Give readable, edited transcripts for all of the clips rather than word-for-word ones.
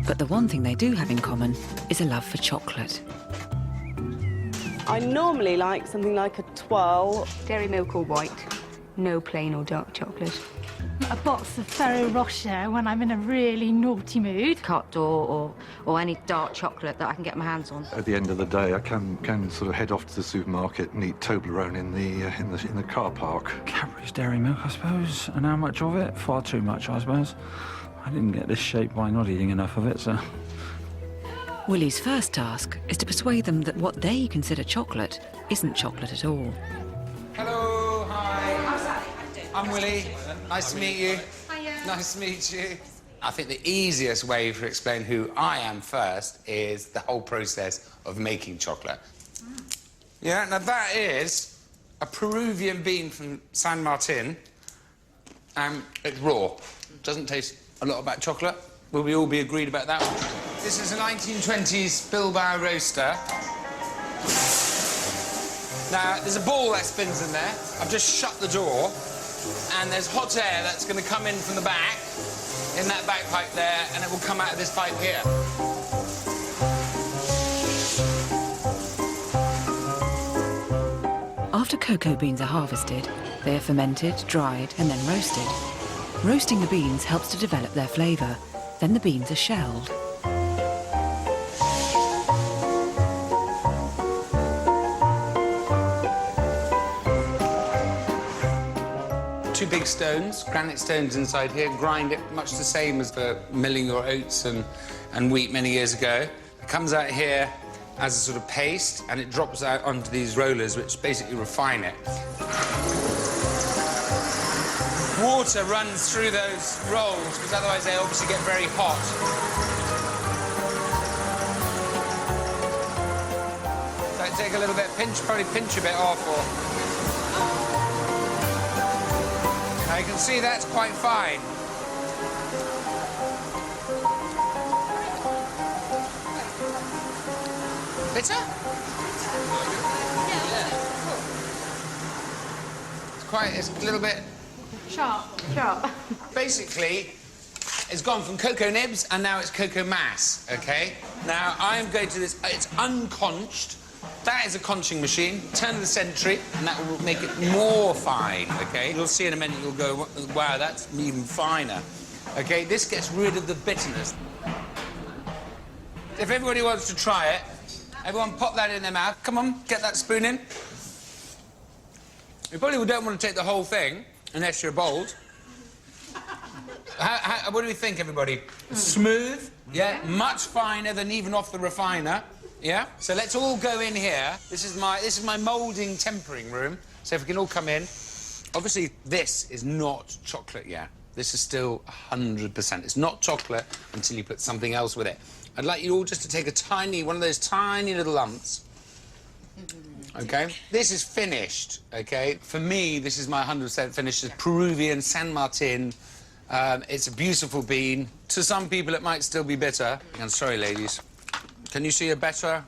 But the one thing they do have in common is a love for chocolate. I normally like something like a twirl. Dairy milk or white, no plain or dark chocolate. A box of Ferrero Rocher when I'm in a really naughty mood. Carte d'Or or any dark chocolate that I can get my hands on. At the end of the day, I can sort of head off to the supermarket and eat Toblerone in the car park. Cadbury's dairy milk, I suppose. And how much of it? Far too much, I suppose. I didn't get this shape by not eating enough of it, so... Willie's first task is to persuade them that what they consider chocolate isn't chocolate at all. Hello, hi. I'm Willie. Nice to meet you. Hiya. Nice to meet you. I think the easiest way to explain who I am first is the whole process of making chocolate. Yeah, now that is a Peruvian bean from San Martin, and it's raw. Doesn't taste a lot about chocolate. Will we all be agreed about that one? This is a 1920s Bilbao roaster. Now, there's a ball that spins in there. I've just shut the door, and there's hot air that's going to come in from the back, in that back pipe there, and it will come out of this pipe here. After cocoa beans are harvested, they are fermented, dried, and then roasted. Roasting the beans helps to develop their flavour. Then the beans are shelled. Two big stones, granite stones inside here, grind it much the same as for milling your oats and wheat many years ago. It comes out here as a sort of paste, and it drops out onto these rollers, which basically refine it. Water runs through those rolls, because otherwise they obviously get very hot. So I take a little bit, probably pinch a bit off, or... Now you can see that's quite fine. Bitter? It's a little bit... Sharp. Basically, it's gone from cocoa nibs and now it's cocoa mass, OK? Now, I'm going to this... It's unconched. That is a conching machine. Turn of the century, and that will make it more fine, OK? You'll see in a minute, you'll go, wow, that's even finer. OK, this gets rid of the bitterness. If everybody wants to try it, everyone pop that in their mouth. Come on, get that spoon in. You probably don't want to take the whole thing, unless you're bold. What do we think, everybody? Smooth, yeah? Much finer than even off the refiner, yeah? So let's all go in here. This is my moulding tempering room. So if we can all come in. Obviously, this is not chocolate yet. This is still 100%. It's not chocolate until you put something else with it. I'd like you all just to take one of those tiny little lumps. OK? This is finished, OK? For me, this is my 100% finished. It's Peruvian, San Martin. It's a beautiful bean. To some people, it might still be bitter. I'm sorry, ladies. Can you see a better?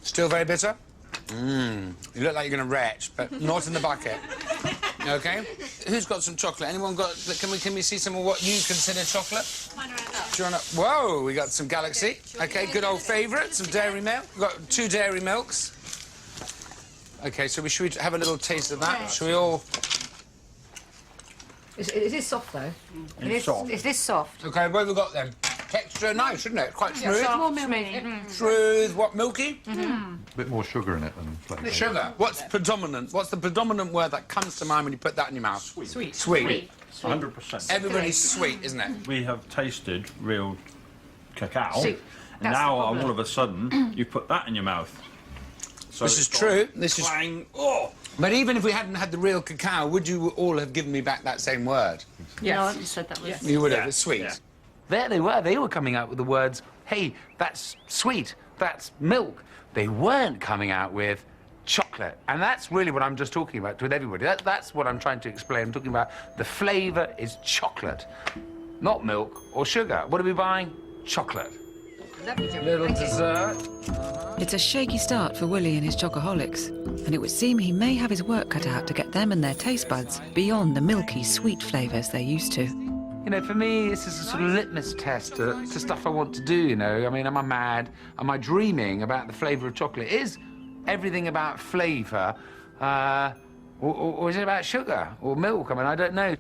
Still very bitter? You look like you're going to retch, but not in the bucket. OK? Who's got some chocolate? Anyone got... Can we see some of what you consider chocolate? Whoa, we got some Galaxy. OK, good old favourite, some dairy milk. We've got 2 dairy milks. OK, so should we have a little taste of that? Shall we all... Is this soft, though? It's soft. Is this soft? OK, what have we got then? Texture, nice, isn't it? Quite smooth. Yeah, more milky. Smooth, what, milky? A bit more sugar in it than flavour. Sugar. What's predominant? What's the predominant word that comes to mind when you put that in your mouth? Sweet. Sweet. 100%. Everybody's sweet, isn't it? We have tasted real cacao, See, and that's now the problem. all of a sudden you put that in your mouth. So This is it's true. got This is... twang. Oh! But even if we hadn't had the real cacao, would you all have given me back that same word? Yes. You said that was... You would have. Yeah. It's sweet. Yeah. There they were. They were coming out with the words, hey, that's sweet, that's milk. They weren't coming out with chocolate. And that's really what I'm just talking about with everybody. That's what I'm trying to explain. I'm talking about the flavour is chocolate, not milk or sugar. What are we buying? Chocolate. Little dessert. It's a shaky start for Willie and his chocoholics, and it would seem he may have his work cut out to get them and their taste buds beyond the milky, sweet flavours they're used to. You know, for me, this is a sort of litmus test to stuff I want to do, you know. I mean, am I mad? Am I dreaming about the flavour of chocolate? Is everything about flavour, or is it about sugar or milk? I mean, I don't know.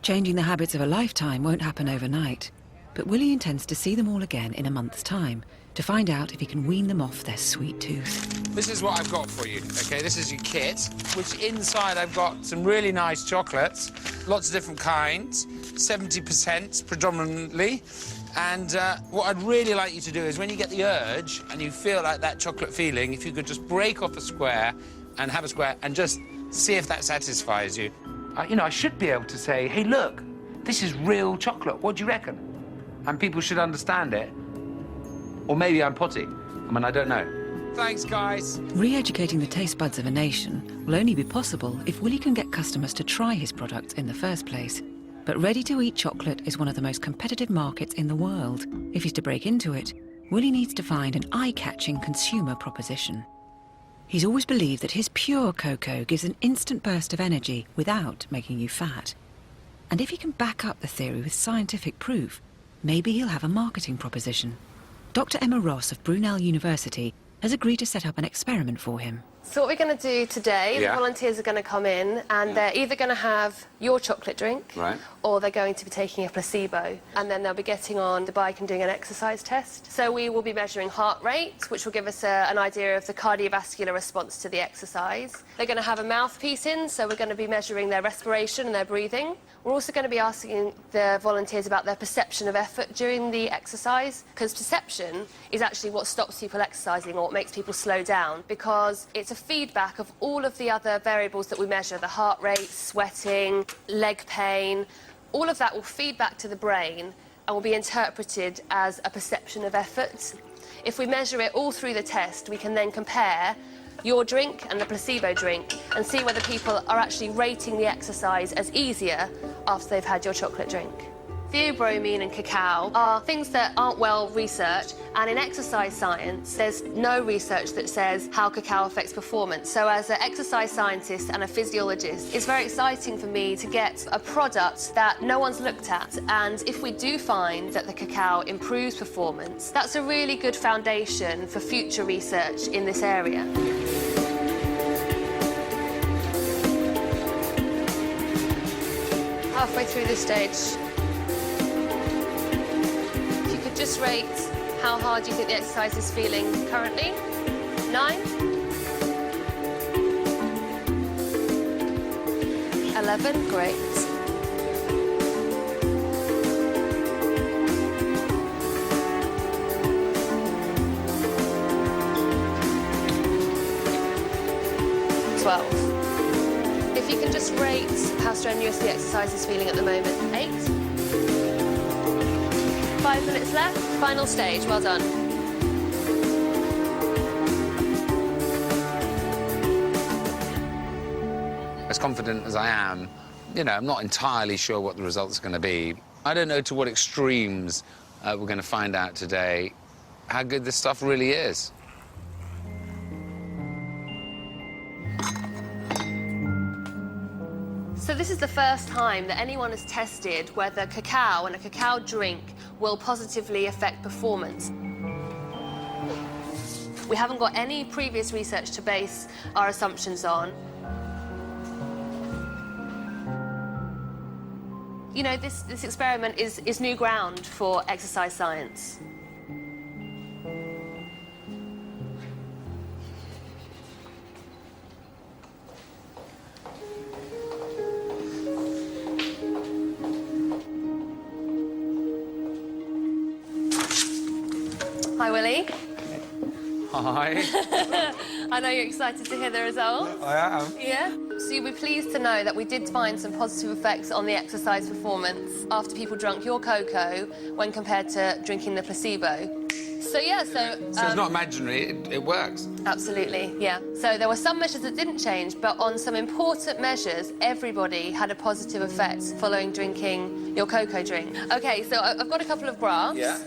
Changing the habits of a lifetime won't happen overnight, but Willie intends to see them all again in a month's time to find out if he can wean them off their sweet tooth. This is what I've got for you, OK? This is your kit, which inside I've got some really nice chocolates, lots of different kinds, 70% predominantly. And what I'd really like you to do is when you get the urge and you feel like that chocolate feeling, if you could just break off a square and have a square and just see if that satisfies you. You know, I should be able to say, hey, look, this is real chocolate. What do you reckon? And people should understand it. Or maybe I'm potty. I mean, I don't know. Thanks, guys. Re-educating the taste buds of a nation will only be possible if Willie can get customers to try his products in the first place. But ready-to-eat chocolate is one of the most competitive markets in the world. If he's to break into it, Willie needs to find an eye-catching consumer proposition. He's always believed that his pure cocoa gives an instant burst of energy without making you fat. And if he can back up the theory with scientific proof, maybe he'll have a marketing proposition. Dr. Emma Ross of Brunel University has agreed to set up an experiment for him. So what we're going to do today, Yeah. the volunteers are going to come in and they're either going to have your chocolate drink Right. or they're going to be taking a placebo, and then they'll be getting on the bike and doing an exercise test. So we will be measuring heart rate, which will give us an idea of the cardiovascular response to the exercise. They're going to have a mouthpiece in, so we're going to be measuring their respiration and their breathing. We're also going to be asking the volunteers about their perception of effort during the exercise, because perception is actually what stops people exercising or what makes people slow down, because it's a feedback of all of the other variables that we measure, the heart rate, sweating, leg pain. All of that will feed back to the brain and will be interpreted as a perception of effort. If we measure it all through the test, we can then compare your drink and the placebo drink and see whether people are actually rating the exercise as easier after they've had your chocolate drink. Theobromine and cacao are things that aren't well researched, and in exercise science, there's no research that says how cacao affects performance. So as an exercise scientist and a physiologist, it's very exciting for me to get a product that no one's looked at, and if we do find that the cacao improves performance, that's a really good foundation for future research in this area. Halfway through this stage, just rate how hard you think the exercise is feeling currently. 9. 11, great. If you can just rate how strenuous the exercise is feeling at the moment. 8. 5 minutes left. Final stage. Well done. As confident as I am, you know, I'm not entirely sure what the results are going to be. I don't know to what extremes we're going to find out today how good this stuff really is. So this is the first time that anyone has tested whether cacao and a cacao drink will positively affect performance. We haven't got any previous research to base our assumptions on. You know, this experiment is new ground for exercise science. Hi, Willie. Hi. I know you're excited to hear the results. I am. Yeah? So you'll be pleased to know that we did find some positive effects on the exercise performance after people drank your cocoa when compared to drinking the placebo. So, yeah, So it's not imaginary, it works. Absolutely, yeah. So there were some measures that didn't change, but on some important measures, everybody had a positive effect following drinking your cocoa drink. OK, so I've got a couple of graphs. Yeah.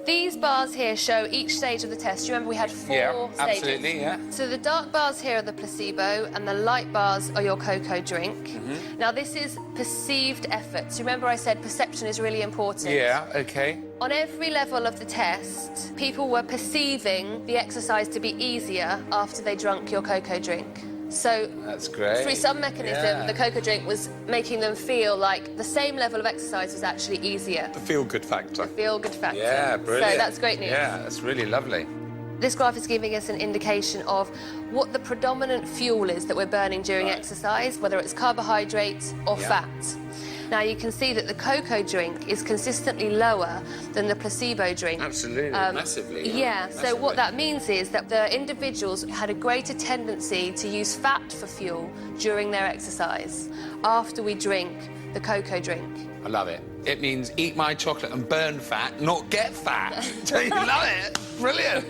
These bars here show each stage of the test. You remember we had 4 stages? Absolutely, yeah. So the dark bars here are the placebo and the light bars are your cocoa drink. Now this is perceived effort. So remember I said perception is really important. Yeah, OK. On every level of the test, people were perceiving the exercise to be easier after they drank your cocoa drink. So that's great. Through some mechanism, the cocoa drink was making them feel like the same level of exercise was actually easier. The feel-good factor. The feel-good factor. Yeah, brilliant. So that's great news. Yeah, that's really lovely. This graph is giving us an indication of what the predominant fuel is that we're burning during exercise, whether it's carbohydrates or fat. Now you can see that the cocoa drink is consistently lower than the placebo drink. Absolutely, massively. Yeah, massively. so what that means is that the individuals had a greater tendency to use fat for fuel during their exercise after we drink the cocoa drink. I love it. It means eat my chocolate and burn fat, not get fat. Don't you love it? Brilliant.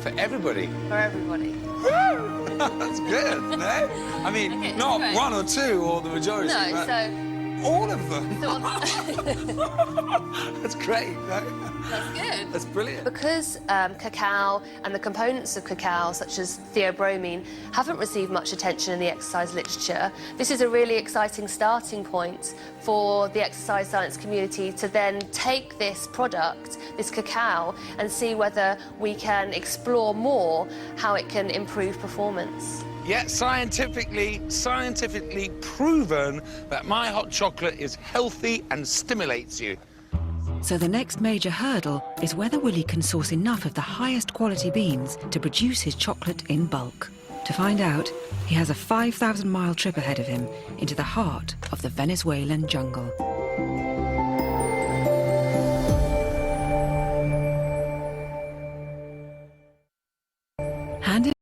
For everybody. For everybody. That's good, no? I mean, Okay, not great. 1 or 2 or the majority, No, but so... all of them. so That's great, no? that's good. That's brilliant. Because cacao and the components of cacao, such as theobromine, haven't received much attention in the exercise literature, this is a really exciting starting point for the exercise science community to then take this product, this cacao, and see whether we can explore more how it can improve performance. Yeah, scientifically proven that my hot chocolate is healthy and stimulates you. So the next major hurdle is whether Willie can source enough of the highest quality beans to produce his chocolate in bulk. To find out, he has a 5,000-mile trip ahead of him into the heart of the Venezuelan jungle.